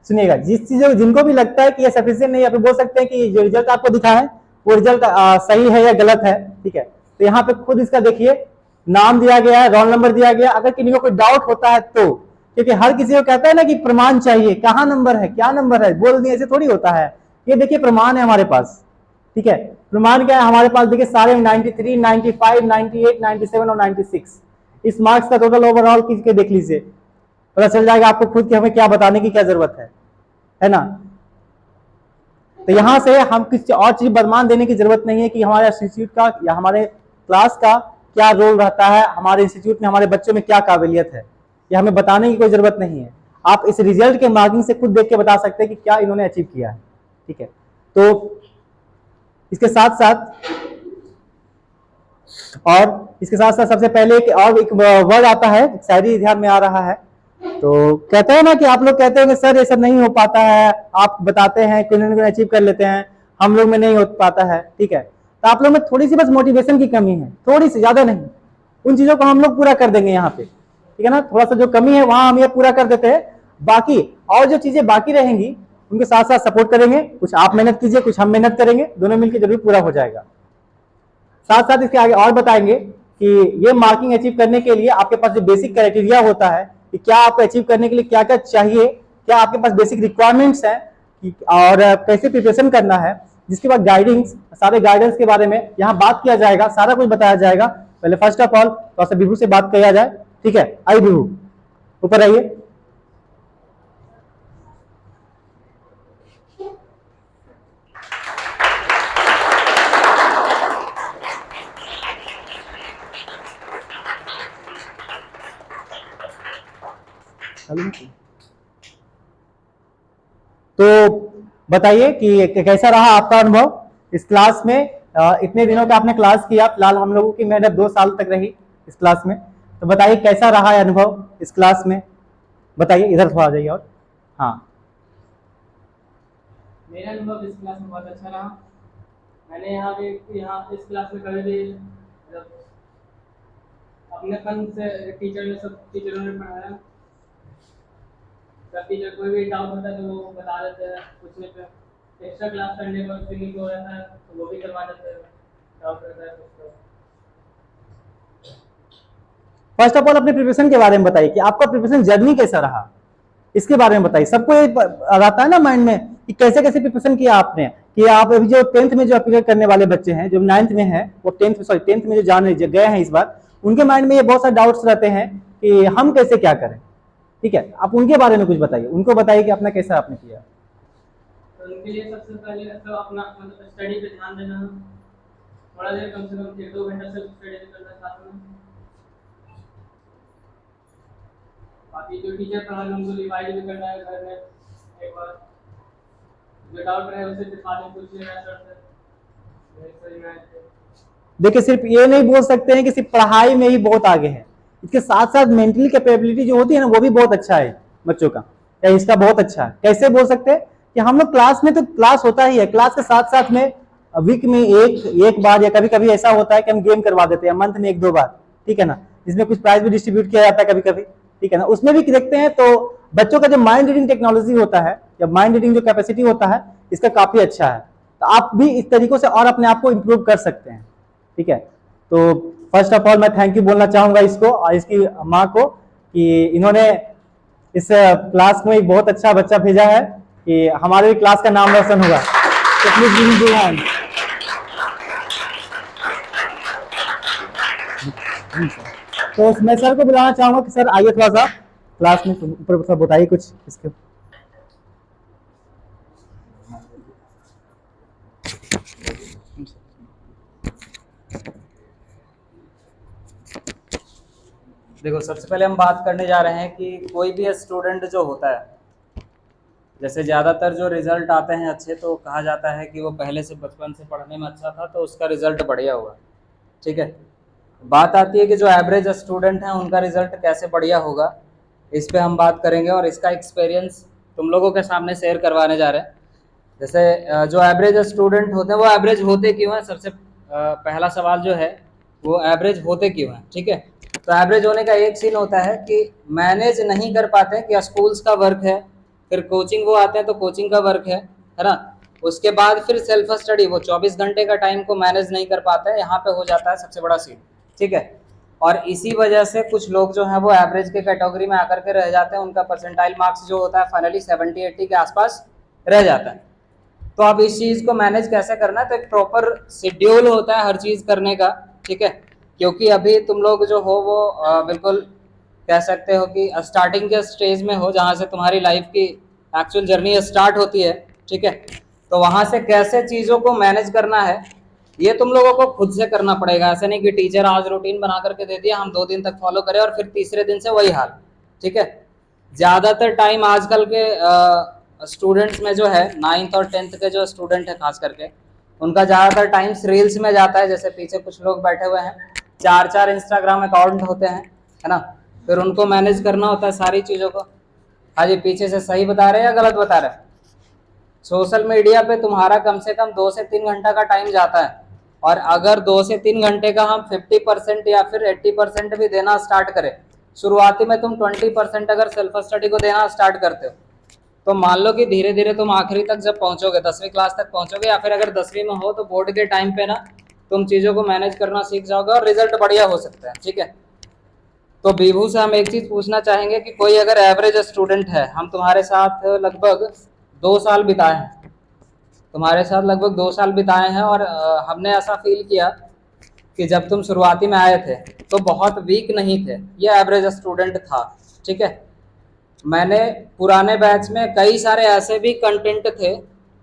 सुनिएगा, जिस चीजों जिनको भी लगता है कि ये सफिशिएंट नहीं, या फिर बोल सकते हैं कि जो रिजल्ट आपको दिखा है वो रिजल्ट सही है या गलत है, ठीक है। तो यहाँ पे खुद इसका देखिए, नाम दिया गया है, रोल नंबर दिया गया। अगर किसी को कोई डाउट होता है तो, क्योंकि हर किसी को कहता है ना कि प्रमाण चाहिए, कहाँ नंबर है, क्या नंबर है, बोल दिए ऐसे थोड़ी होता है। ये देखिए प्रमाण है हमारे पास, ठीक है। प्रमाण क्या है हमारे पास, देखिए सारे 93, 95, 98, 97 और 96 इस मार्क्स का टोटल ओवरऑल किसी के देख लीजिए, पता चल जाएगा आपको खुद कि हमें क्या बताने की क्या जरूरत है ना। तो यहां से हम किसी और चीज प्रमाण देने की जरूरत नहीं है कि हमारे इंस्टीट्यूट का या हमारे क्लास का क्या रोल रहता है, हमारे इंस्टीट्यूट में हमारे बच्चों में क्या काबिलियत है, ये हमें बताने की कोई जरूरत नहीं है। आप इस रिजल्ट के मार्किंग से खुद देख के बता सकते हैं कि क्या इन्होंने अचीव किया है, ठीक है। तो इसके साथ साथ सबसे पहले एक वर्ड आता है, शायरी ध्यान में आ रहा है। तो कहते हैं ना कि आप लोग कहते हैं कि सर ये सब नहीं हो पाता है, आप बताते हैं कि अचीव कर लेते हैं, हम लोग में नहीं हो पाता है, ठीक है। तो आप लोग में थोड़ी सी बस मोटिवेशन की कमी है, थोड़ी सी, ज्यादा नहीं। उन चीजों को हम लोग पूरा कर देंगे यहाँ पे, ठीक है ना। थोड़ा सा जो कमी है वहां हम ये पूरा कर देते हैं, बाकी और जो चीजें बाकी रहेंगी उनके साथ साथ सपोर्ट करेंगे। कुछ आप मेहनत कीजिए, कुछ हम मेहनत करेंगे, दोनों मिलकर जरूर पूरा हो जाएगा। साथ साथ इसके आगे और बताएंगे कि ये मार्किंग अचीव करने के लिए आपके पास जो बेसिक क्राइटेरिया होता है कि क्या आपको अचीव करने के लिए क्या क्या चाहिए, क्या आपके पास बेसिक रिक्वायरमेंट्स है और कैसे प्रिपरेशन करना है, जिसके बाद गाइडिंग्स, सारे गाइडेंस के बारे में यहाँ बात किया जाएगा, सारा कुछ बताया जाएगा। पहले फर्स्ट ऑफ ऑल थोड़ा सा विभू से बात किया जाए, ठीक है। आइए विभू, ऊपर आइए। तो बताइए कि कैसा रहा आपका अनुभव इस क्लास में। इतने दिनों का आपने क्लास किया, फिलहाल हम लोगों की मेहनत 2 साल तक रही इस क्लास में। तो बताइए कैसा रहा है अनुभव इस क्लास में, बताइए। इधर थोड़ा आ जाइए। और हाँ, मेरा अनुभव इस क्लास में बहुत अच्छा रहा। मैंने यहाँ इस क्लास में कभी भी अपनेपन से टीचरों ने पढ़ाया। सब टीचर कोई भी डाउट होता है तो वो बता देते हैं, पूछने पे एक्स्ट्रा क्लास करने पर फीलिंग हो रहता है तो वो भी करवा देते हैं, डाउट रहता है तो। फर्स्ट ऑफ ऑल अपने प्रिपरेशन के बारे में बताइए कि आपका प्रिपरेशन जर्नी कैसा रहा, इसके बारे में बताइए। सबको ये आता है ना माइंड में कि कैसे कैसे प्रिपरेशन किया आपने, कि आप अभी जो 10th में जो अप्लाई करने वाले बच्चे हैं, जो 9th में है, वो 10th में जो जाने गए हैं इस बार, उनके माइंड में ये बहुत सारे डाउट्स रहते हैं कि हम कैसे क्या करें, ठीक है। आप उनके बारे में कुछ बताइए, उनको बताइए कि अपना कैसा आपने किया। तो उनके लिए सबसे पहले तो अपना मतलब स्टडी पे ध्यान देना, थोड़ा देर कम से कम 1-2 घंटा से स्टडी करना साथ में। बाकी जो टीचर पढ़ा रहे उनको रिवाइज भी करना है घर में एक बार, जो डाउट रहे उसे फिर बाद में पूछ लेना सर से। देखिए सिर्फ ये नहीं बोल सकते हैं कि सिर्फ पढ़ाई में ही बहुत आगे है, इसके साथ साथ मेंटली कैपेबिलिटी जो होती है ना, वो भी बहुत अच्छा है बच्चों का, या इसका बहुत अच्छा है। कैसे बोल सकते हैं कि हम लोग क्लास में, तो क्लास होता ही है, क्लास के साथ साथ में वीक में एक बार या कभी कभी ऐसा होता है कि हम गेम करवा देते हैं मंथ में 1-2 बार, ठीक है ना, जिसमें कुछ प्राइज भी डिस्ट्रीब्यूट किया जाता है कभी कभी, ठीक है ना। उसमें भी देखते हैं तो बच्चों का जो माइंड रीडिंग टेक्नोलॉजी होता है या माइंड रीडिंग जो कैपेसिटी होता है, इसका काफी अच्छा है। तो आप भी इस तरीकों से और अपने आप को इम्प्रूव कर सकते हैं, ठीक है। तो फर्स्ट ऑफ ऑल मैं थैंक यू बोलना चाहूंगा इसको और इसकी माँ को कि इन्होंने इस क्लास में एक बहुत अच्छा बच्चा भेजा है कि हमारे क्लास का नाम रोशन होगा। तो प्लीज गिव हिम हैंड। तो मैं सर को बुलाना चाहूंगा कि सर आइए थोड़ा सा क्लास में ऊपर बताइए कुछ इसके। देखो सबसे पहले हम बात करने जा रहे हैं कि कोई भी स्टूडेंट जो होता है, जैसे ज़्यादातर जो रिजल्ट आते हैं अच्छे, तो कहा जाता है कि वो पहले से बचपन से पढ़ने में अच्छा था तो उसका रिजल्ट बढ़िया हुआ, ठीक है। बात आती है कि जो एवरेज स्टूडेंट हैं उनका रिजल्ट कैसे बढ़िया होगा, इस पे हम बात करेंगे और इसका एक्सपीरियंस तुम लोगों के सामने शेयर करवाने जा रहे हैं। जैसे जो एवरेज स्टूडेंट होते हैं वो एवरेज होते क्यों हैं, सबसे पहला सवाल जो है वो एवरेज होते क्यों हैं, ठीक है। तो एवरेज होने का एक सीन होता है कि मैनेज नहीं कर पाते कि स्कूल्स का वर्क है, फिर कोचिंग वो आते हैं तो कोचिंग का वर्क है ना। उसके बाद फिर सेल्फ स्टडी, वो 24 घंटे का टाइम को मैनेज नहीं कर पाता है, यहाँ पे हो जाता है सबसे बड़ा सीन, ठीक है। और इसी वजह से कुछ लोग जो हैं वो एवरेज के कैटेगरी में आकर के रह जाते हैं, उनका परसेंटाइल मार्क्स जो होता है फाइनली 70-80 के आसपास रह जाता है। तो अब इस चीज़ को मैनेज कैसे करना है, तो एक प्रॉपर शेड्यूल होता है हर चीज़ करने का, ठीक है। क्योंकि अभी तुम लोग जो हो वो बिल्कुल कह सकते हो कि स्टार्टिंग के स्टेज में हो, जहाँ से तुम्हारी लाइफ की एक्चुअल जर्नी स्टार्ट होती है, ठीक है। तो वहाँ से कैसे चीज़ों को मैनेज करना है ये तुम लोगों को खुद से करना पड़ेगा। ऐसा नहीं कि टीचर आज रूटीन बना करके दे दिया, हम 2 दिन तक फॉलो करें और फिर तीसरे दिन से वही हाल, ठीक है। ज़्यादातर टाइम आजकल के स्टूडेंट्स में जो है 9th और 10th के जो स्टूडेंट है खास करके, उनका ज़्यादातर टाइम रील्स में जाता है। जैसे पीछे कुछ लोग बैठे हुए हैं, 4-4 इंस्टाग्राम अकाउंट होते हैं, है ना। फिर उनको मैनेज करना होता है सारी चीज़ों को। हाँ जी, पीछे से सही बता रहे हैं या गलत बता रहे हैं? सोशल मीडिया पे तुम्हारा कम से कम 2 से 3 घंटा का टाइम जाता है, और अगर 2 से 3 घंटे का हम 50% या फिर 80% भी देना स्टार्ट करें, शुरुआती में तुम 20% अगर सेल्फ स्टडी को देना स्टार्ट करते हो, तो मान लो कि धीरे धीरे तुम आखिरी तक जब पहुंचोगे, 10वीं क्लास तक पहुंचोगे, या फिर अगर 10वीं में हो तो बोर्ड के टाइम पे ना तुम चीज़ों को मैनेज करना सीख जाओगे और रिजल्ट बढ़िया हो सकता है, ठीक है। तो बीभू से हम एक चीज़ पूछना चाहेंगे कि कोई अगर एवरेज स्टूडेंट है, हम तुम्हारे साथ लगभग 2 साल बिताए हैं, तुम्हारे साथ लगभग 2 साल बिताए हैं, और हमने ऐसा फील किया कि जब तुम शुरुआती में आए थे तो बहुत वीक नहीं थे, ये एवरेज स्टूडेंट था, ठीक है। मैंने पुराने बैच में कई सारे ऐसे भी कंटेंट थे,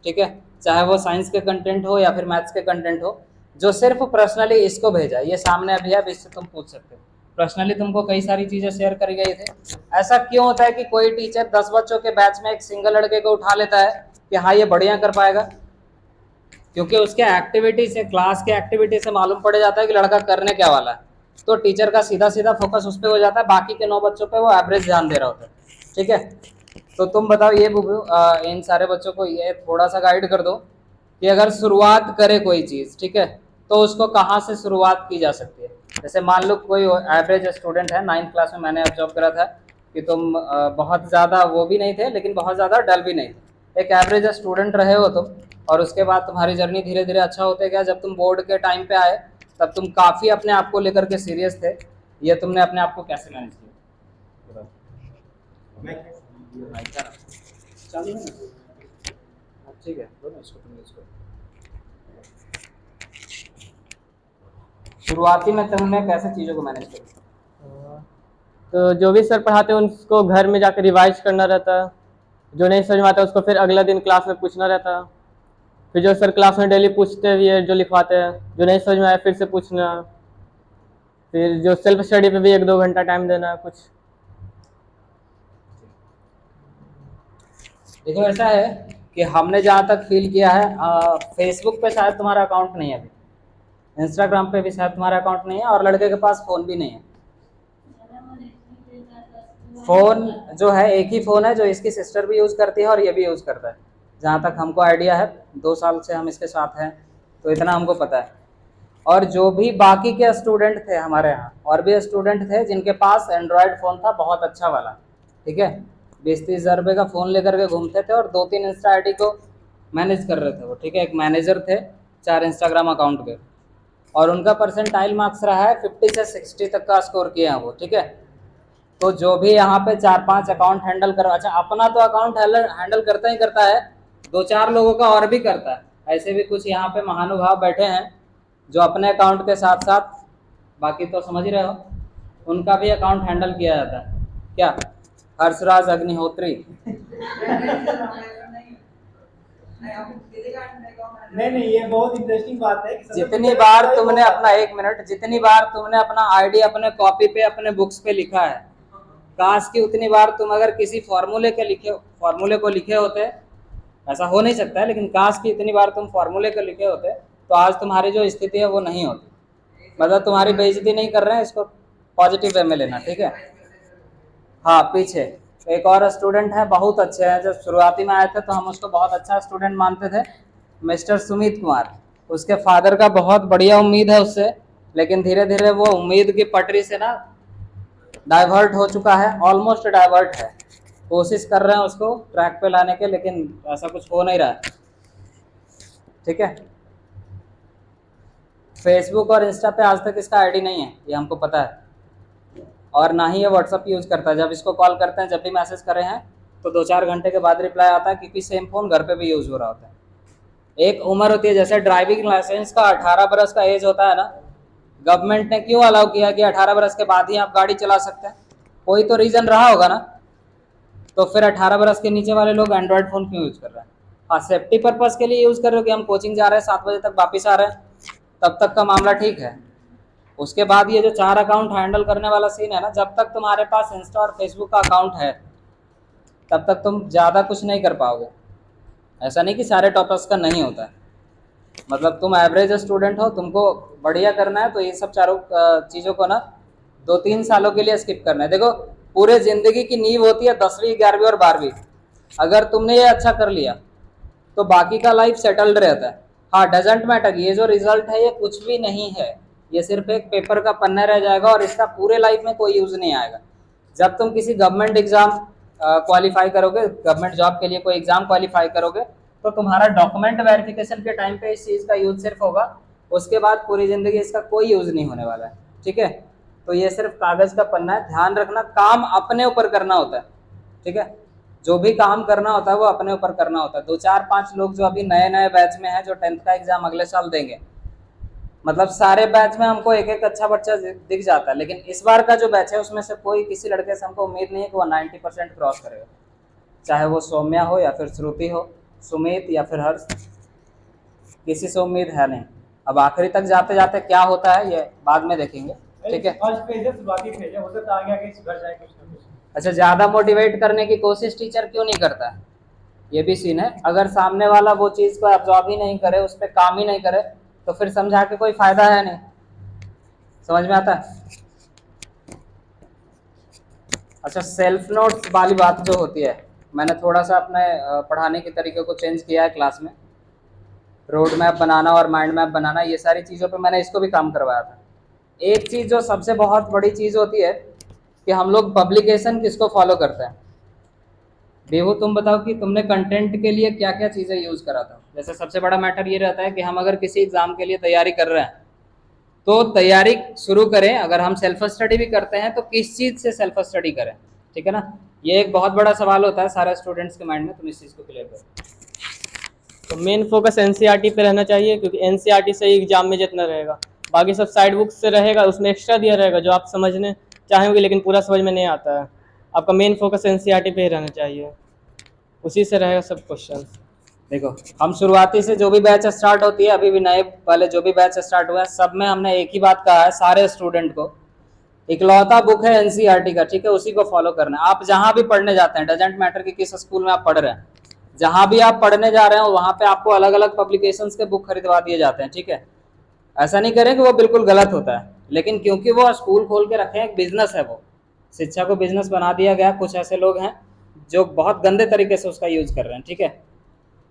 ठीक है, चाहे वो साइंस के कंटेंट हो या फिर मैथ्स के कंटेंट हो, जो सिर्फ पर्सनली इसको भेजा, ये सामने अभी है, इससे तुम पूछ सकते हो। पर्सनली तुमको कई सारी चीज़ें शेयर करी गई थे। ऐसा क्यों होता है कि कोई टीचर 10 बच्चों के बैच में एक सिंगल लड़के को उठा लेता है कि हाँ ये बढ़िया कर पाएगा? क्योंकि उसके एक्टिविटी से, क्लास के एक्टिविटी से मालूम पड़ जाता है कि लड़का करने क्या वाला है, तो टीचर का सीधा सीधा फोकस उस पर हो जाता है, बाकी के 9 बच्चों पे वो एवरेज ध्यान दे रहा होता है, ठीक है। तो तुम बताओ ये बुबू, इन सारे बच्चों को ये थोड़ा सा गाइड कर दो कि अगर शुरुआत करे कोई चीज़, ठीक है, तो उसको कहाँ से शुरुआत की जा सकती है। जैसे मान लो कोई एवरेज स्टूडेंट है, 9th क्लास में मैंने ऑब्जर्व करा था कि तुम बहुत ज़्यादा वो भी नहीं थे लेकिन बहुत ज़्यादा डल भी नहीं थे, एक एवरेज स्टूडेंट रहे हो तुम, और उसके बाद तुम्हारी जर्नी धीरे धीरे अच्छा होते गया। जब तुम बोर्ड के टाइम पे आए तब तुम काफ़ी अपने आप को लेकर के सीरियस थे, ये तुमने अपने आप को कैसे मैनेज किया? चालू है ना? ठीक है, दो ना इसको, तुम इसको। शुरुआती में तुमने कैसे चीज़ों को मैनेज किया? तो जो भी सर पढ़ाते हैं उनको घर में जाकर रिवाइज करना रहता, जो नहीं समझ में आता उसको फिर अगला दिन क्लास में पूछना रहता, फिर जो सर क्लास में डेली पूछते भी है, जो लिखवाते हैं, जो नहीं समझ में आया फिर से पूछना, फिर जो सेल्फ स्टडी पे भी 1-2 घंटा टाइम देना कुछ। देखो ऐसा है कि हमने जहाँ तक फील किया है, फेसबुक पे शायद तुम्हारा अकाउंट नहीं है अभी, इंस्टाग्राम पे भी शायद तुम्हारा अकाउंट नहीं है, और लड़के के पास फ़ोन भी नहीं है। फ़ोन जो है एक ही फ़ोन है जो इसकी सिस्टर भी यूज़ करती है और ये भी यूज़ करता है, जहाँ तक हमको आइडिया है, 2 साल से हम इसके साथ हैं तो इतना हमको पता है। और जो भी बाकी के स्टूडेंट थे हमारे यहाँ, और भी स्टूडेंट थे जिनके पास एंड्रॉयड फ़ोन था बहुत अच्छा वाला, ठीक है, 20-30 हज़ार रुपये का फ़ोन लेकर के घूमते थे और 2-3 इंस्टा आई डी को मैनेज कर रहे थे वो, ठीक है। एक मैनेजर थे 4 इंस्टाग्राम अकाउंट के, और उनका परसेंटाइल मार्क्स रहा है 50 से 60 तक का स्कोर किए हैं वो, ठीक है। तो जो भी यहाँ पे 4-5 अकाउंट हैंडल कर, अच्छा अपना तो अकाउंट हैंडल करता ही करता है, 2-4 लोगों का और भी करता है। ऐसे भी कुछ यहाँ पे महानुभाव बैठे हैं जो अपने अकाउंट के साथ साथ, बाकी तो समझ ही रहे हो, उनका भी अकाउंट हैंडल किया जाता है। क्या हर्षराज अग्निहोत्री? नहीं, ये बहुत इंटरेस्टिंग बात है। जितनी बार तुमने अपना, 1 मिनट, जितनी बार तुमने अपना आईडी अपने कॉपी पे, अपने बुक्स पे लिखा है, काश कि उतनी बार तुम अगर किसी फॉर्मूले को लिखे होते, ऐसा हो नहीं सकता है, लेकिन काश कि इतनी बार तुम फॉर्मूले को लिखे होते तो आज तुम्हारी जो स्थिति है वो नहीं होती। मतलब तुम्हारी बेइज्जती नहीं कर रहे हैं, इसको पॉजिटिव वे में लेना, ठीक है। हाँ, पीछे एक और स्टूडेंट है, बहुत अच्छे हैं, जब शुरुआती में आए थे तो हम उसको बहुत अच्छा स्टूडेंट मानते थे, मिस्टर सुमित कुमार। उसके फादर का बहुत बढ़िया उम्मीद है उससे, लेकिन धीरे धीरे वो उम्मीद की पटरी से ना डाइवर्ट हो चुका है, ऑलमोस्ट डाइवर्ट है। कोशिश कर रहे हैं उसको ट्रैक पे लाने के, लेकिन ऐसा कुछ हो नहीं रहा है। ठीक है, फेसबुक और इंस्टा पे आज तक इसका आईडी नहीं है, ये हमको पता है, और ना ही ये व्हाट्सअप यूज़ करता है। जब इसको कॉल करते हैं, जब भी मैसेज कर रहे हैं, तो 2-4 घंटे के बाद रिप्लाई आता है, क्योंकि सेम फ़ोन घर पे भी यूज़ हो रहा होता है। एक उम्र होती है, जैसे ड्राइविंग लाइसेंस का 18 बरस का एज होता है ना, गवर्नमेंट ने क्यों अलाउ किया कि 18 बरस के बाद ही आप गाड़ी चला सकते हैं? कोई तो रीज़न रहा होगा ना। तो फिर 18 बरस के नीचे वाले लोग एंड्रॉयड फ़ोन क्यों यूज़ कर रहे हैं? हाँ, सेफ्टी पर्पज़ के लिए यूज़ कर रहे हो कि हम कोचिंग जा रहे हैं, 7 बजे तक वापस आ रहे हैं, तब तक का मामला ठीक है। उसके बाद ये जो 4 अकाउंट हैंडल करने वाला सीन है ना, जब तक तुम्हारे पास इंस्टा और फेसबुक का अकाउंट है, तब तक तुम ज़्यादा कुछ नहीं कर पाओगे। ऐसा नहीं कि सारे टॉपर्स का नहीं होता है, मतलब तुम एवरेज स्टूडेंट हो, तुमको बढ़िया करना है, तो ये सब चारों चीज़ों को ना 2-3 सालों के लिए स्किप करना है। देखो, पूरे ज़िंदगी की नींव होती है 10वीं, 11वीं और 12वीं। अगर तुमने ये अच्छा कर लिया तो बाकी का लाइफ सेटल्ड रहता है। हाँ, डजेंट मैटर, ये जो रिजल्ट है ये कुछ भी नहीं है, ये सिर्फ एक पेपर का पन्ना रह जाएगा और इसका पूरे लाइफ में कोई यूज़ नहीं आएगा। जब तुम किसी गवर्नमेंट एग्ज़ाम क्वालिफाई करोगे, गवर्नमेंट जॉब के लिए कोई एग्ज़ाम क्वालिफाई करोगे, तो तुम्हारा डॉक्यूमेंट वेरिफिकेशन के टाइम पे इस चीज़ का यूज़ सिर्फ होगा, उसके बाद पूरी ज़िंदगी इसका कोई यूज़ नहीं होने वाला है। ठीक है, तो ये सिर्फ कागज़ का पन्ना है। ध्यान रखना, काम अपने ऊपर करना होता है। ठीक है, जो भी काम करना होता है वो अपने ऊपर करना होता है। 2-4-5 लोग जो अभी नए नए बैच में हैं, जो 10th का एग्ज़ाम अगले साल देंगे, मतलब सारे बैच में हमको एक एक अच्छा बच्चा दिख जाता है, लेकिन इस बार का जो बैच है उसमें से कोई किसी लड़के से हमको उम्मीद नहीं है कि वो 90% क्रॉस करेगा, चाहे वो सौम्या हो या फिर श्रुति हो, सुमित या फिर हर्ष, किसी से उम्मीद है नहीं। अब आखिरी तक जाते जाते क्या होता है ये बाद में देखेंगे। ठीक है, फर्स्ट पेज है, बाकी पेज है, हो सकता है आगे आगे घर जाए कुछ ना कुछ। अच्छा, ज़्यादा मोटिवेट करने की कोशिश टीचर क्यों नहीं करता है, ये भी सीन है। अगर सामने वाला वो चीज़ को एब्जॉर्ब ही नहीं करे, उस पर काम ही नहीं करे, तो फिर समझा के कोई फायदा है नहीं। समझ में आता है? अच्छा, सेल्फ नोट्स वाली बात जो होती है, मैंने थोड़ा सा अपने पढ़ाने के तरीके को चेंज किया है क्लास में। रोड मैप बनाना और माइंड मैप बनाना, ये सारी चीज़ों पे मैंने इसको भी काम करवाया था। एक चीज़ जो सबसे बहुत बड़ी चीज़ होती है कि हम लोग पब्लिकेशन किसको फॉलो करते हैं। बेहू, तुम बताओ कि तुमने कंटेंट के लिए क्या क्या चीज़ें यूज़ करा था। जैसे सबसे बड़ा मैटर ये रहता है कि हम अगर किसी एग्ज़ाम के लिए तैयारी कर रहे हैं, तो तैयारी शुरू करें, अगर हम सेल्फ स्टडी भी करते हैं तो किस चीज़ से सेल्फ स्टडी करें। ठीक है ना, ये एक बहुत बड़ा सवाल होता है सारे स्टूडेंट्स के माइंड में, तुम इस चीज़ को क्लियर करो। तो मेन फोकस एनसीईआरटी पे रहना चाहिए, क्योंकि एनसीईआरटी से ही एग्जाम में जितना रहेगा, बाकी सब साइड बुक से रहेगा, उसमें एक्स्ट्रा दिया रहेगा जो आप समझने चाहेंगे लेकिन पूरा समझ में नहीं आता है। आपका मेन फोकस एनसीईआरटी पे ही रहना चाहिए, उसी से रहेगा सब क्वेश्चन। देखो, हम शुरुआती से जो भी बैच स्टार्ट होती है, अभी भी नए वाले जो भी बैच स्टार्ट हुआ है, सब में हमने एक ही बात कहा है सारे स्टूडेंट को, इकलौता बुक है एनसीईआरटी का। ठीक है, उसी को फॉलो करना है। आप जहाँ भी पढ़ने जाते हैं, डजेंट मैटर कि किस स्कूल में आप पढ़ रहे हैं, जहाँ भी आप पढ़ने जा रहे हो वहाँ पे आपको अलग अलग पब्लिकेशंस के बुक खरीदवा दिए जाते हैं। ठीक है, ऐसा नहीं करें कि वो बिल्कुल गलत होता है, लेकिन क्योंकि वो स्कूल खोल के रखे हैं, एक बिजनेस है, वो शिक्षा को बिजनेस बना दिया गया। कुछ ऐसे लोग हैं जो बहुत गंदे तरीके से उसका यूज कर रहे हैं। ठीक है,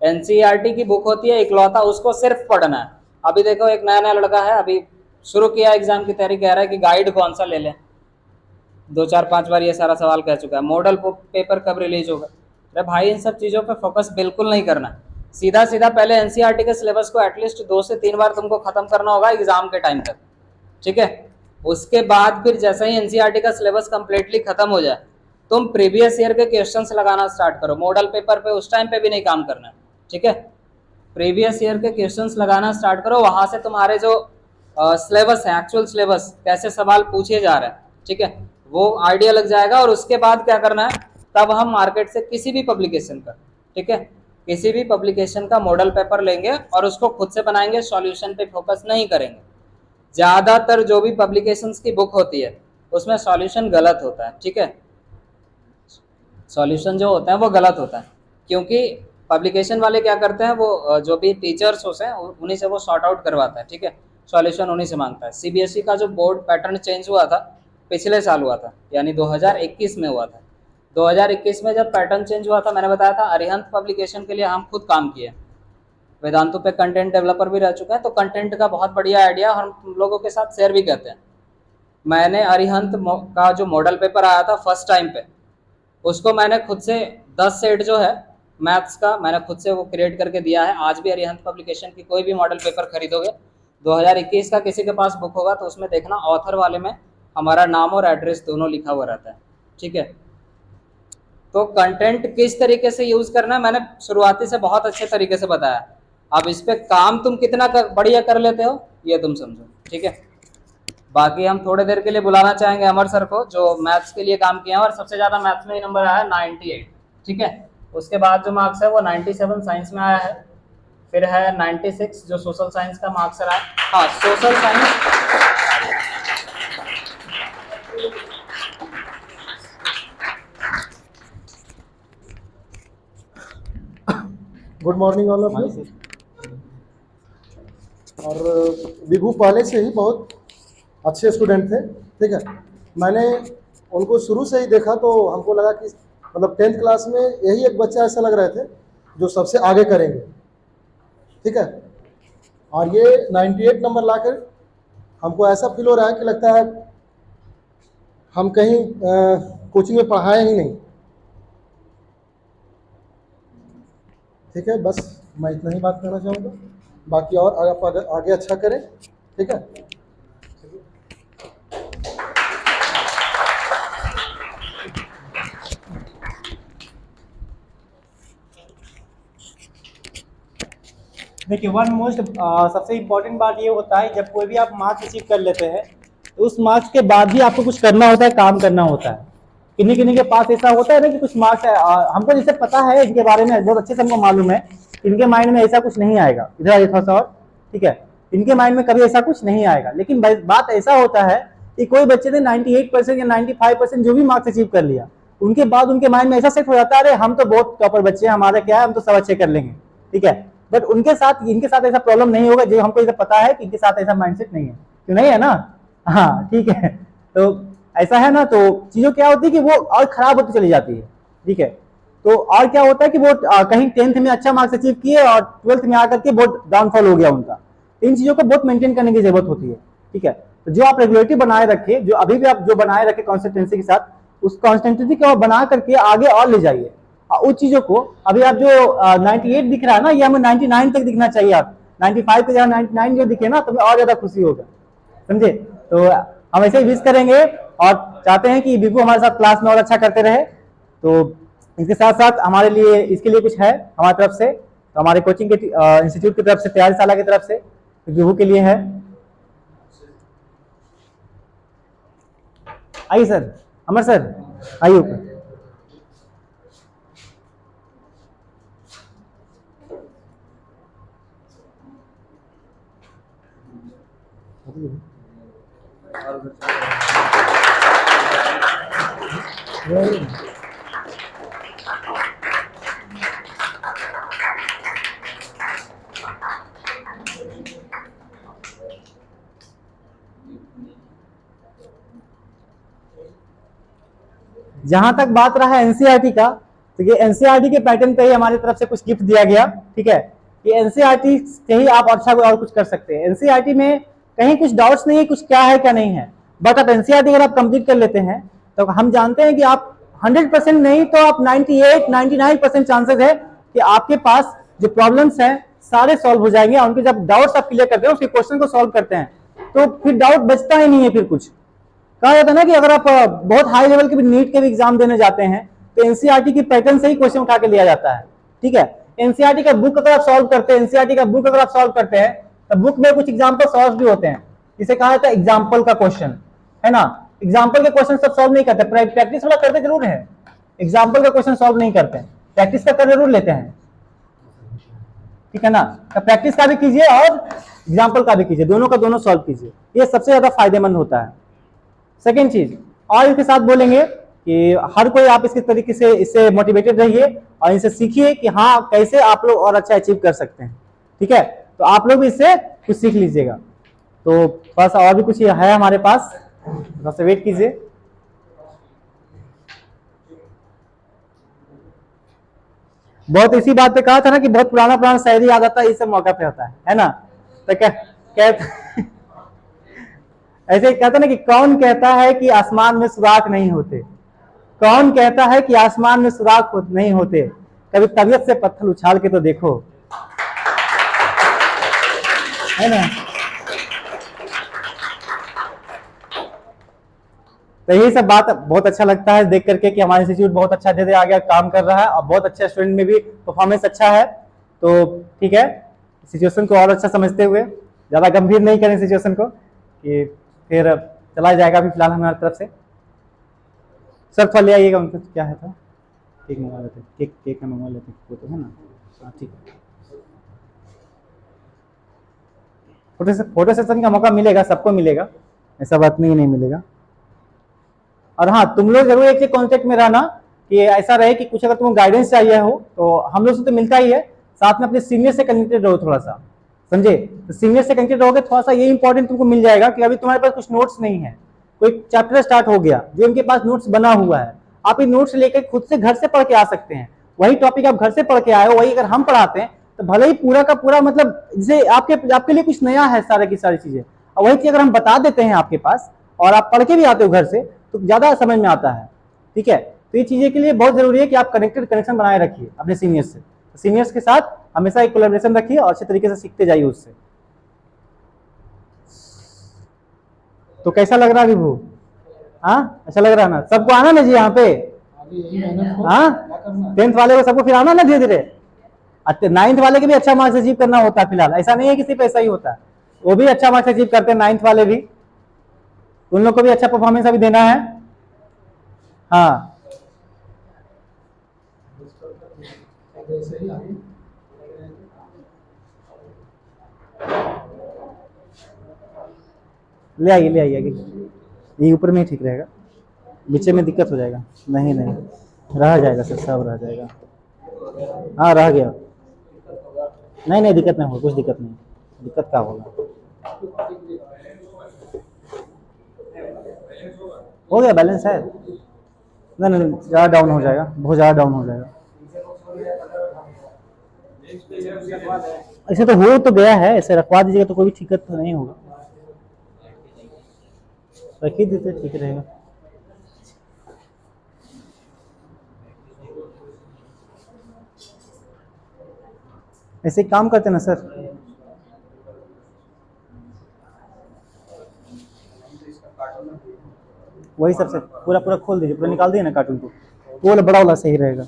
एनसीईआरटी की बुक होती है इकलौता, उसको सिर्फ पढ़ना है। अभी देखो, एक नया नया लड़का है, अभी शुरू किया एग्जाम की तैयारी, कह रहा है कि गाइड कौन सा ले लें। 2-4-5 बार ये सारा सवाल कह चुका है, मॉडल पेपर कब रिलीज होगा। अरे भाई, इन सब चीज़ों पे फोकस बिल्कुल नहीं करना। सीधा सीधा पहले एनसीईआरटी के सिलेबस को एटलीस्ट 2 से 3 बार तुमको खत्म करना होगा एग्जाम के टाइम तक। ठीक है, उसके बाद फिर जैसे ही एनसीईआरटी का सिलेबस कंप्लीटली खत्म हो जाए, तुम प्रीवियस ईयर के क्वेश्चंस लगाना स्टार्ट करो। मॉडल पेपर पे उस टाइम पे भी नहीं काम करना है। ठीक है, प्रीवियस ईयर के क्वेश्चंस लगाना स्टार्ट करो, वहां से तुम्हारे जो सिलेबस है, एक्चुअल सिलेबस, कैसे सवाल पूछे जा रहे हैं, ठीक है, वो आइडिया लग जाएगा। और उसके बाद क्या करना है, तब हम मार्केट से किसी भी पब्लिकेशन का, ठीक है, किसी भी पब्लिकेशन का मॉडल पेपर लेंगे और उसको खुद से बनाएंगे, सॉल्यूशन पे फोकस नहीं करेंगे। ज़्यादातर जो भी पब्लिकेशंस की बुक होती है उसमें सॉल्यूशन गलत होता है। ठीक है, सॉल्यूशन जो होता है वो गलत होता है, क्योंकि पब्लिकेशन वाले क्या करते हैं, वो जो भी टीचर्स होते हैं उन्हीं से वो सॉर्ट आउट करवाता है। ठीक है, सॉल्यूशन उन्हीं से मांगता है। सीबीएसई का जो बोर्ड पैटर्न चेंज हुआ था, पिछले साल हुआ था, यानी 2021 में हुआ था। 2021 में जब पैटर्न चेंज हुआ था, मैंने बताया था अरिहंत पब्लिकेशन के लिए हम खुद काम किए। वेदांतु पे कंटेंट डेवलपर भी रह चुके हैं, तो कंटेंट का बहुत बढ़िया आइडिया हम लोगों के साथ शेयर भी करते हैं। मैंने अरिहंत का जो मॉडल पेपर आया था फर्स्ट टाइम पे, उसको मैंने खुद से 10 सेट जो है मैथ्स का मैंने खुद से वो क्रिएट करके दिया है। आज भी अरिहंत पब्लिकेशन की कोई भी मॉडल पेपर खरीदोगे 2021 का किसी के पास बुक होगा तो उसमें देखना ऑथर वाले में हमारा नाम और एड्रेस दोनों लिखा हुआ रहता है। ठीक है, तो कंटेंट किस तरीके से यूज करना है मैंने शुरुआती से बहुत अच्छे तरीके से बताया। अब इस पे काम तुम कितना बढ़िया कर लेते हो ये तुम समझो। ठीक है, बाकी हम थोड़ी देर के लिए बुलाना चाहेंगे अमर सर को जो मैथ्स के लिए काम किया है और सबसे ज्यादा मैथ्स में ही नंबर आया है 98। ठीक है, उसके बाद जो मार्क्स है वो 97 साइंस में आया है, फिर है 96 जो सोशल साइंस का मार्क्स रहा है। हाँ, social science good morning all of you. और विभू पहले से ही बहुत अच्छे स्टूडेंट थे। ठीक है, मैंने उनको शुरू से ही देखा तो हमको लगा कि मतलब 10th क्लास में यही एक बच्चा ऐसा लग रहे थे जो सबसे आगे करेंगे। ठीक है, और ये 98 नंबर लाकर हमको ऐसा फील हो रहा है कि लगता है हम कहीं कोचिंग में पढ़ाए ही नहीं। ठीक है, बस मैं इतना ही बात करना चाहूँगा, बाकी और आप आगे अच्छा करें। ठीक है, देखिए वन मोस्ट सबसे इम्पोर्टेंट बात ये होता है जब कोई भी आप मार्क्स अचीव कर लेते हैं तो उस मार्क्स के बाद भी आपको कुछ करना होता है, काम करना होता है। किन्हीं किन्हीं के पास ऐसा होता है ना कि कुछ मार्क्स है, हमको जैसे पता है इनके बारे में बहुत अच्छे से हमको मालूम है, इनके माइंड में ऐसा कुछ नहीं आएगा। इधर आइए थोड़ा सा और। ठीक है, इनके माइंड में कभी ऐसा कुछ नहीं आएगा, लेकिन बात ऐसा होता है कि कोई बच्चे ने 98% या 95% जो भी मार्क्स अचीव कर लिया उनके बाद उनके माइंड में ऐसा सेट हो जाता है अरे हम तो बहुत टॉपर बच्चे हैं, हमारा क्या है, हम तो सब अच्छे कर लेंगे। ठीक है, बट इनके साथ ऐसा प्रॉब्लम नहीं होगा, जो हमको इसे पता है कि इनके साथ ऐसा माइंडसेट नहीं है। क्यों नहीं है ना? हाँ ठीक है, तो ऐसा है ना, तो चीजों क्या होती है कि वो और खराब होती चली जाती है। ठीक है, तो और क्या होता है कि वो कहीं 10th में अच्छा मार्क्स अचीव किए और 12th में आकर के बहुत डाउनफॉल हो गया उनका। इन चीजों को बहुत मेंटेन करने की जरूरत होती है। ठीक है, तो जो आप रेगुलरिटी बनाए रखे, जो अभी भी आप जो बनाए रखे कंसिस्टेंसी के साथ, उस कंसिस्टेंसी को बना करके आगे और ले जाइए। उस चीजों को अभी आप जो 98 दिख रहा है ना, ये हमें 99 तक दिखना चाहिए। आप 95 के जगह 99 जो दिखे ना, तो और ज्यादा खुशी होगा। समझे? तो हम ऐसे ही विश करेंगे और चाहते हैं कि विभू हमारे साथ क्लास में और अच्छा करते रहे। तो इसके साथ साथ हमारे लिए इसके लिए कुछ है हमारी तरफ से, तो हमारे कोचिंग के इंस्टीट्यूट की तरफ से, तैयारीशाला की तरफ से विभू के लिए है। आइए सर, अमर सर आइए ऊपर। जहां तक बात रहा है एनसीईआरटी का, तो ये एनसीईआरटी के पैटर्न पे ही हमारी तरफ से कुछ गिफ्ट दिया गया। ठीक है, ये एनसीईआरटी से ही आप अच्छा और कुछ कर सकते हैं। एनसीईआरटी में कहीं कुछ डाउट्स नहीं है, कुछ क्या है क्या नहीं है, बट आप एनसीईआरटी अगर आप कंप्लीट कर लेते हैं तो हम जानते हैं कि आप 100% नहीं तो आप 98-99% चांसेस है कि आपके पास जो प्रॉब्लम्स हैं सारे सॉल्व हो जाएंगे। और उनके जब डाउट्स आप क्लियर करते हैं, उसके क्वेश्चन को सॉल्व करते हैं, तो फिर डाउट बचता ही नहीं है। फिर कुछ कहा जाता है ना कि अगर आप बहुत हाई लेवल के भी नीट के भी एग्जाम देने जाते हैं तो एनसीईआरटी की पैटर्न से ही क्वेश्चन उठा के लिया जाता है। ठीक है, एनसीईआरटी का बुक अगर आप सॉल्व करते हैं, एनसीईआरटी का बुक अगर आप सॉल्व करते हैं तो बुक में कुछ एग्जाम्पल सॉल्व भी होते हैं। इसे कहा जाता है एग्जाम्पल का क्वेश्चन, है ना। एग्जाम्पल के क्वेश्चन सब सॉल्व नहीं करते, प्रैक्टिस वाला करते जरूर है, एग्जाम्पल का क्वेश्चन सॉल्व नहीं करते, प्रैक्टिस का कर जरूर लेते हैं। ठीक है ना, तो प्रैक्टिस का भी कीजिए और एग्जाम्पल का भी कीजिए, दोनों का दोनों सॉल्व कीजिए, ये सबसे ज्यादा फायदेमंद होता है। सेकेंड चीज और इसके साथ बोलेंगे कि हर कोई आप इसके तरीके से इससे मोटिवेटेड रहिए और इसे सीखिए कि हाँ कैसे आप लोग और अच्छा अचीव कर सकते हैं। ठीक है, तो आप लोग भी इससे कुछ सीख लीजिएगा। तो बस और भी कुछ है हमारे पास, थोड़ा सा वेट कीजिए। बहुत इसी बात पे कहा था ना कि बहुत पुराना पुराना शायरी याद आता है, इस सब मौका पे होता है ना। तो क्या ऐसे कहता ना कि कौन कहता है कि आसमान में सुराख नहीं होते, कौन कहता है कि आसमान में सुराख नहीं होते? कभी तबीयत से पत्थर उछाल के तो देखो, है ना। तो यही सब बात बहुत अच्छा लगता है देख करके कि हमारा इंस्टीट्यूट बहुत अच्छा धीरे आगे काम कर रहा है और बहुत अच्छा स्टूडेंट में भी परफॉर्मेंस अच्छा है। तो ठीक है, सिचुएशन को और अच्छा समझते हुए ज़्यादा गंभीर नहीं करें सिचुएशन को कि फिर चला जाएगा अभी फिलहाल हमारी तरफ से। सर थोड़ा ले आइएगा उनको, क्या है था, केक मंगवा लेते, केक केक मंगवा लेते, वो तो है ना। हाँ ठीक है, फोटो सेशन का मौका मिलेगा, सबको मिलेगा, ऐसा बात नहीं मिलेगा। और हाँ, तुम लोग जरूर एक कॉन्टेक्ट में रहना कि ऐसा रहे कि कुछ अगर तुमको गाइडेंस चाहिए हो तो हम लोग से तो मिलता ही है, साथ में अपने सीनियर से कनेक्टेड रहो थोड़ा सा, समझे। तो सीनियर से कनेक्टेड रहोगे थोड़ा सा ये इंपॉर्टेंट तुमको मिल जाएगा कि अभी तुम्हारे पास कुछ नोट्स नहीं है, कोई चैप्टर स्टार्ट हो गया जो इनके पास नोट्स बना हुआ है, आप ये नोट्स लेकर खुद से घर से पढ़ के आ सकते हैं। वही टॉपिक आप घर से पढ़ के आए हो, वही अगर हम पढ़ाते हैं तो भले ही पूरा का पूरा मतलब जैसे आपके लिए कुछ नया है सारे की सारी चीजें, और वही चीज अगर हम बता देते हैं आपके पास और आप पढ़ के भी आते हो घर से तो ज्यादा समझ में आता है। ठीक है, तो ये चीजें के लिए बहुत जरूरी है कि आप कनेक्शन बनाए रखिए अपने सीनियर्स से, सीनियर्स के साथ हमेशा एक कोलैबोरेशन रखिए और अच्छे तरीके से सीखते जाइए उससे। तो कैसा लग रहा है विभू? हाँ अच्छा लग रहा है ना, सबको आना ना जी यहाँ पे। हाँ 10th वाले को सबको फिर आना ना धीरे धीरे। 9th वाले के भी अच्छा मार्क्स अचीव करना होता है फिलहाल, ऐसा नहीं है कि सिर्फ ऐसा ही होता है, वो भी अच्छा मार्क्स अचीव करते हैं 9th वाले भी, उन लोग को भी अच्छा परफॉर्मेंस अभी देना है। हाँ ले आइए ले आइए, ये ऊपर में ही ठीक रहेगा, नीचे में दिक्कत हो जाएगा। नहीं नहीं रह जाएगा सर, सब रह जाएगा। हाँ रह गया, नहीं नहीं दिक्कत नहीं होगा, कुछ दिक्कत नहीं, दिक्कत क्या होगा, हो गया बैलेंस है। नहीं नहीं ज़्यादा डाउन हो जाएगा, बहुत ज़्यादा डाउन हो जाएगा। ऐसे तो हो तो गया है, ऐसे रखवा दीजिएगा तो कोई दिक्कत तो नहीं होगा, रख ही देते ठीक रहेगा। ऐसे काम करते ना सर, वही सबसे पूरा पूरा खोल दीजिए, पूरा निकाल दिए ना कार्टून को, वो वाला बड़ा वाला सही रहेगा।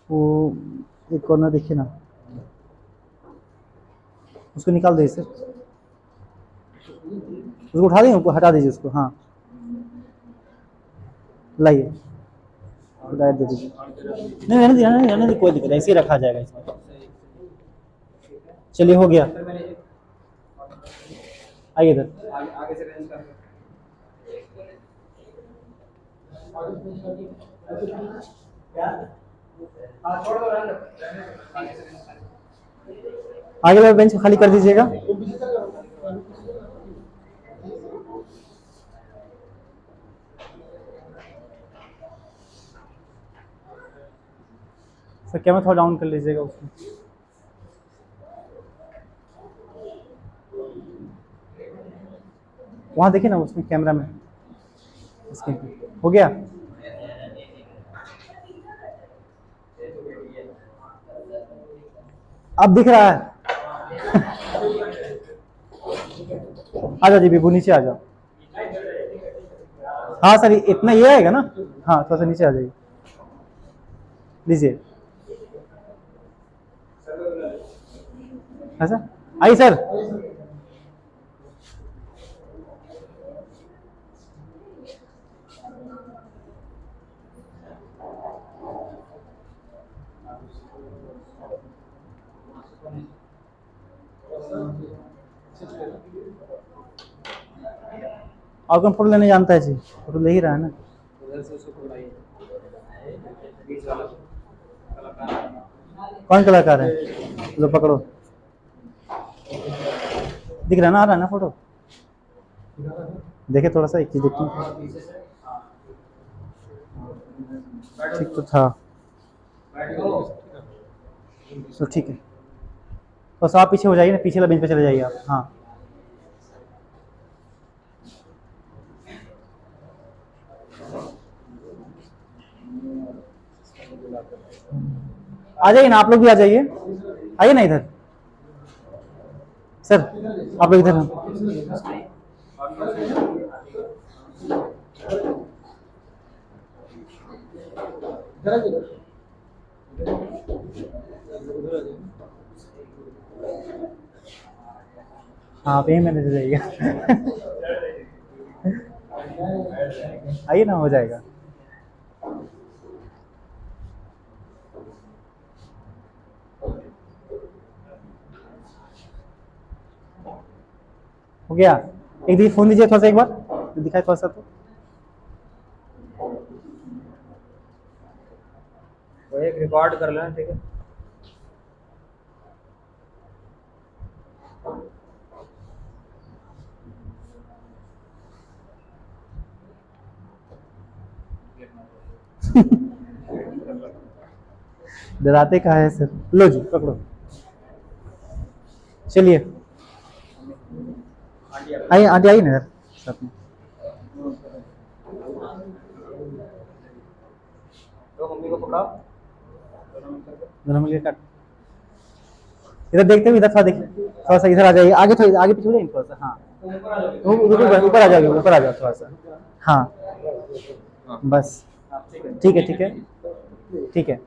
वो एक कॉर्नर देखिए ना, उसको निकाल दीजिए सर, उसको उठा दीजिए, ऊपर हटा दीजिए उसको। हाँ लाइए दे दीजिए, नहीं रहने दीजिए कोई दिक्कत नहीं, ऐसे ही रखा जाएगा इसमें। चलिए हो गया, आइए इधर। आगे वाला बेंच खाली कर दीजिएगा। सर कैमरा थोड़ा डाउन कर लीजिएगा उसमें। वहाँ देखिए ना उसमें कैमरा में, इसके हो गया। अब दिख रहा है। आ जाओ जी विभू, नीचे आ जाओ। हाँ सर इतना ये आएगा ना, हाँ थोड़ा सा नीचे आ जाइए, लीजिए। हाँ सर आइए सर। और कौन फोटो लेने जानता है जी, फोटो ले ही रहा है ना। कौन कलाकार है, लो पकड़ो, दिख रहा ना, आ रहा है ना फोटो, देखे थोड़ा सा एक चीज देखते हैं। ठीक तो था, तो ठीक है। तो सब आप पीछे हो जाइए ना, पीछे वाला बेंच पे चले जाइए आप। हाँ आ जाइए ना, आप लोग भी आ जाइए, आइए ना इधर सर, आप लोग इधर हाँ, आप यहीं मैनेज हो जाइएगा। आइए ना, हो जाएगा। हो गया। एक दिन फोन दीजिए थोड़ा सा, एक बार तो दिखाए थोड़ा सा तो। वो एक रिकॉर्ड कर लेना, ठीक है। डराते कहाँ है सर। लो जी पकड़ो, चलिए आइए, आंटी आइए ना यार साथ में। तो मम्मी को पकड़ाओ। दोनों मिलकर काट। इधर देखते हुए, इधर थोड़ा देखिए, थोड़ा सा इधर आ जाइए, आगे थोड़ा आगे पीछे हो जाइए थोड़ा सा। हाँ ऊपर आ जाओगे, ऊपर आ जाओ थोड़ा सा। हाँ बस, ठीक है ठीक है ठीक है।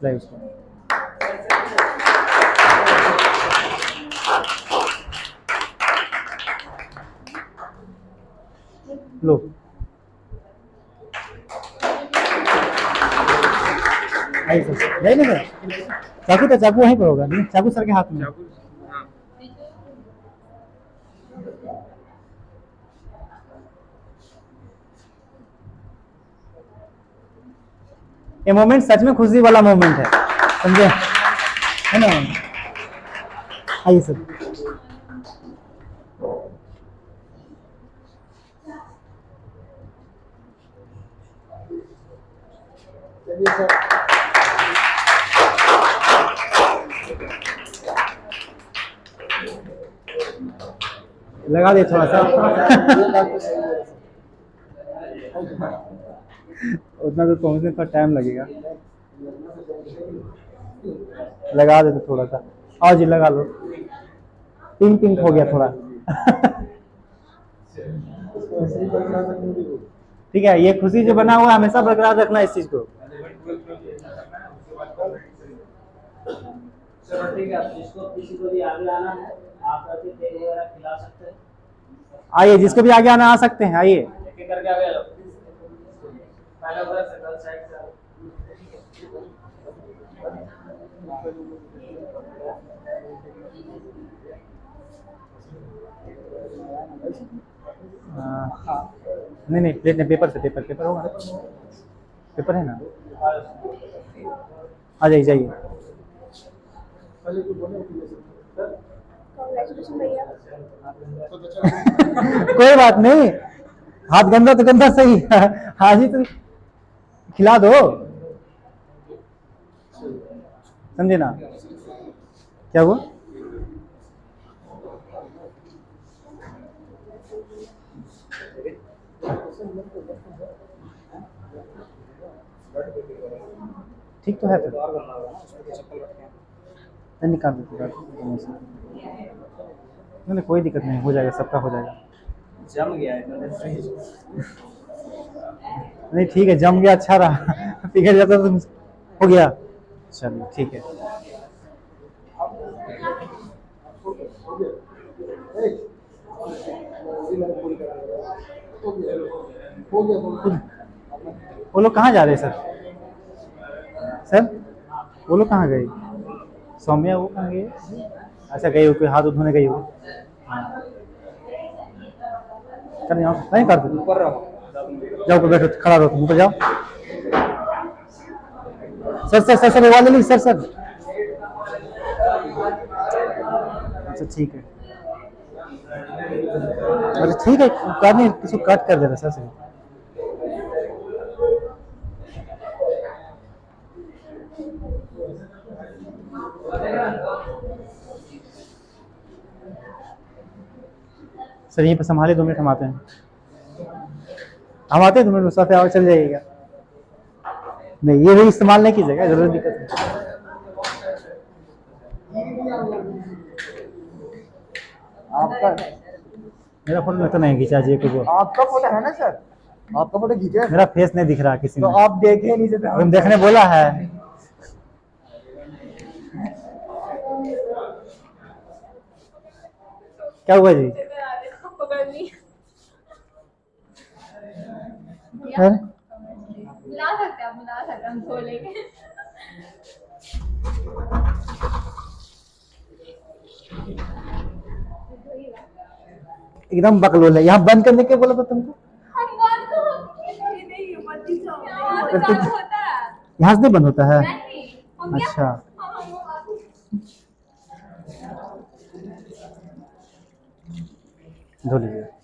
लाइव उसको लो। आइए सर, जाइए ना सर। चाकू तो चाकू वहीं पर होगा, नहीं चाकू सर के हाथ में। ये मोमेंट सच में खुशी वाला मोमेंट है, समझे, है ना। आइए सर। चलिए सर, लगा दे थोड़ा सा। ये बात तो सही है। उतना दूर पहुंचने में थोड़ा टाइम लगेगा, लगा दे तो थोड़ा सा। आओ जी लगा लो, पिंक पिंक हो गया थोड़ा। ठीक है, ये खुशी जो बना हुआ है हमेशा बरकरार रखना इस चीज को। चलो ठीक है, जिसको किसी को भी आगे आना है आप अभी केक वगैरह खिला सकते हैं। आइए, जिसको भी आगे आना आ सकते हैं, आइए। एक एक करके आगे आ जाओ। पहले उधर से, गलत साइड से आओ। नहीं नहीं, प्लेट नहीं, पेपर से, पेपर पेपर होगा ना, पेपर है ना। आ जाइए जाइए। कोई बात नहीं, हाथ गंदा तो गंदा सही है, आज ही तो खिला दो, समझे ना। क्या हुआ? ठीक तो है फिर, नहीं निकाल देते नहीं नहीं, कोई दिक्कत नहीं, हो जाएगा, सबका हो जाएगा। जम गया है मैंने फ्रिज। नहीं ठीक है, जम गया, अच्छा रहा। पिघल जाता तो हो गया। चलिए ठीक है। वो लोग कहाँ जा रहे हैं सर? सर वो लोग कहाँ गए? सौम्या वो कहाँ गए? अच्छा गई हो, कोई हाथ धोने गई हो? चल यहाँ नहीं कर दो, ऊपर रहो। जाओ ऊपर बैठो, खड़ा रहो, तुम ऊपर जाओ। Sir sir sir sir mobile ले ली सर सर। अच्छा ठीक है, अच्छा ठीक है, काट नहीं, किसी को कट कर देना सर से। सर यहीं पर संभाले, 2 मिनट हम आते हैं। हम आते हैं 2 मिनट, साथ आओ, चल जाइएगा। नहीं ये भी इस्तेमाल नहीं कीजिएगा, जरूर दिक्कत है। आपका मेरा फोटो लगता नहीं खींचा जी को, आपका फोटो है ना सर? आपका फोटो खींचे मेरा फेस नहीं दिख रहा किसी तो में। आप देखे नहीं से तुम देखने बोला है। क्या हुआ जी? अरे मिला सकते हैं, मिला सकते हैं, हम धो लेंगे। एकदम बकलोल है, यहाँ बंद करने के बोला था तुमको। हम बात तो नहीं बत्ती तो चालू होता है। यहाँ से नहीं बंद होता है? नहीं हम क्या अच्छा धो लीजिए।